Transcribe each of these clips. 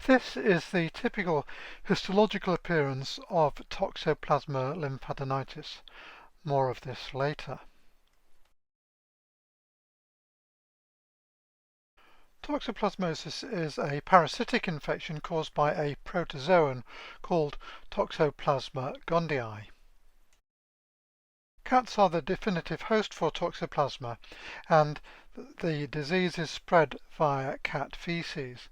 This is the typical histological appearance of Toxoplasma lymphadenitis. More of this later. Toxoplasmosis is a parasitic infection caused by a protozoan called Toxoplasma gondii. Cats are the definitive host for Toxoplasma, and the disease is spread via cat feces,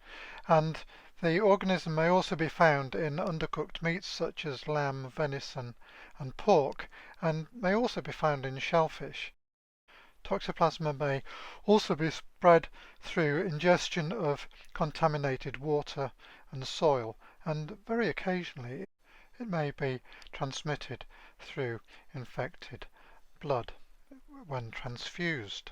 and the organism may also be found in undercooked meats such as lamb, venison and pork, and may also be found in shellfish. Toxoplasma may also be spread through ingestion of contaminated water and soil, and very occasionally it may be transmitted through infected blood when transfused.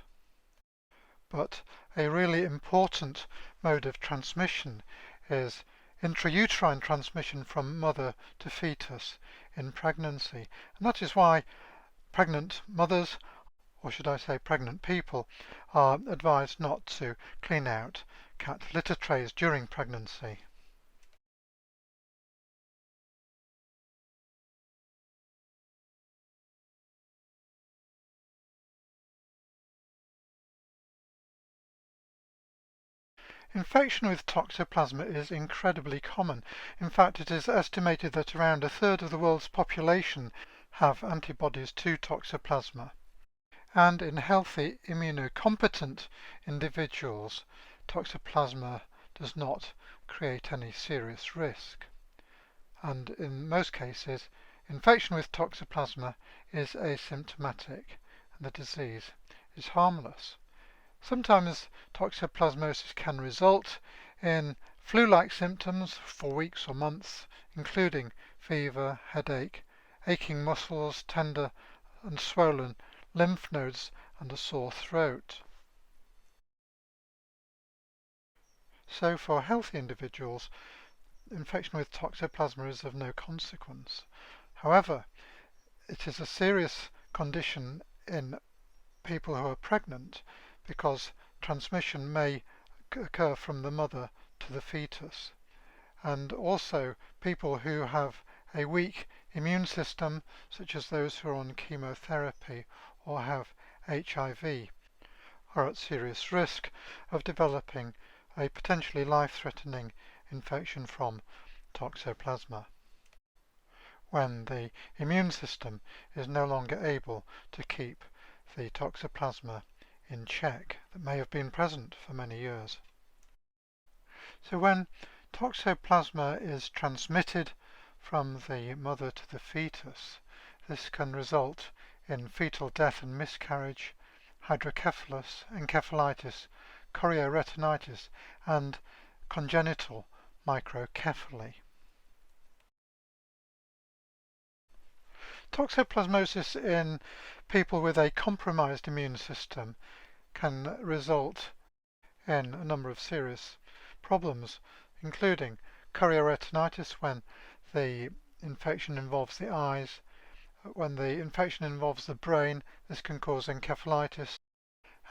But a really important mode of transmission is intrauterine transmission from mother to fetus in pregnancy, and that is why pregnant mothers, or should I say pregnant people, are advised not to clean out cat litter trays during pregnancy. Infection with Toxoplasma is incredibly common. In fact, it is estimated that around a third of the world's population have antibodies to Toxoplasma. And in healthy immunocompetent individuals, Toxoplasma does not create any serious risk. And in most cases, infection with Toxoplasma is asymptomatic and the disease is harmless. Sometimes toxoplasmosis can result in flu-like symptoms for weeks or months, including fever, headache, aching muscles, tender and swollen lymph nodes, and a sore throat. So for healthy individuals, infection with Toxoplasma is of no consequence. However, it is a serious condition in people who are pregnant, because transmission may occur from the mother to the fetus. And also people who have a weak immune system, such as those who are on chemotherapy or have HIV, are at serious risk of developing a potentially life-threatening infection from Toxoplasma, when the immune system is no longer able to keep the Toxoplasma in check that may have been present for many years. So when Toxoplasma is transmitted from the mother to the fetus, this can result in fetal death and miscarriage, hydrocephalus, encephalitis, chorioretinitis, and congenital microcephaly. Toxoplasmosis in people with a compromised immune system can result in a number of serious problems, including chorioretinitis when the infection involves the eyes. When the infection involves the brain, this can cause encephalitis,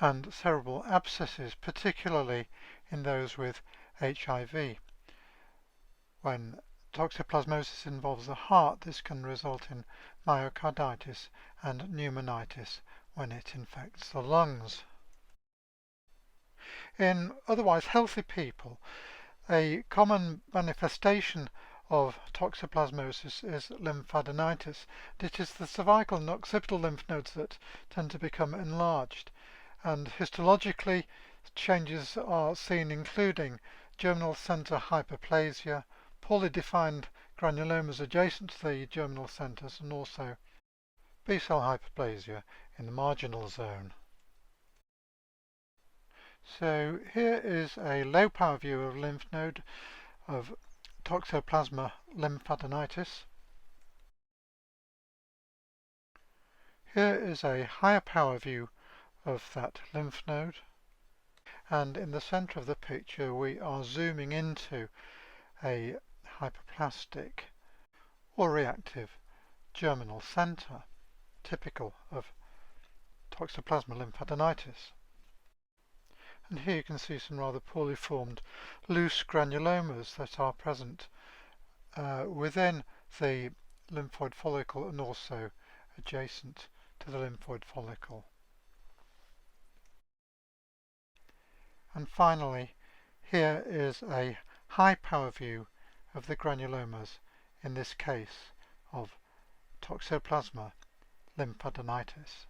and cerebral abscesses, particularly in those with HIV. When toxoplasmosis involves the heart, this can result in myocarditis and pneumonitis when it infects the lungs. In otherwise healthy people, a common manifestation of toxoplasmosis is lymphadenitis. It is the cervical and occipital lymph nodes that tend to become enlarged, and histologically changes are seen, including germinal center hyperplasia, poorly defined granulomas adjacent to the germinal centers, and also B-cell hyperplasia in the marginal zone. So here is a low power view of lymph node of Toxoplasma lymphadenitis. Here is a higher power view of that lymph node, and in the center of the picture we are zooming into a hyperplastic or reactive germinal center, typical of Toxoplasma lymphadenitis. And here you can see some rather poorly formed loose granulomas that are present within the lymphoid follicle and also adjacent to the lymphoid follicle. And finally, here is a high power view of the granulomas in this case of Toxoplasma lymphadenitis.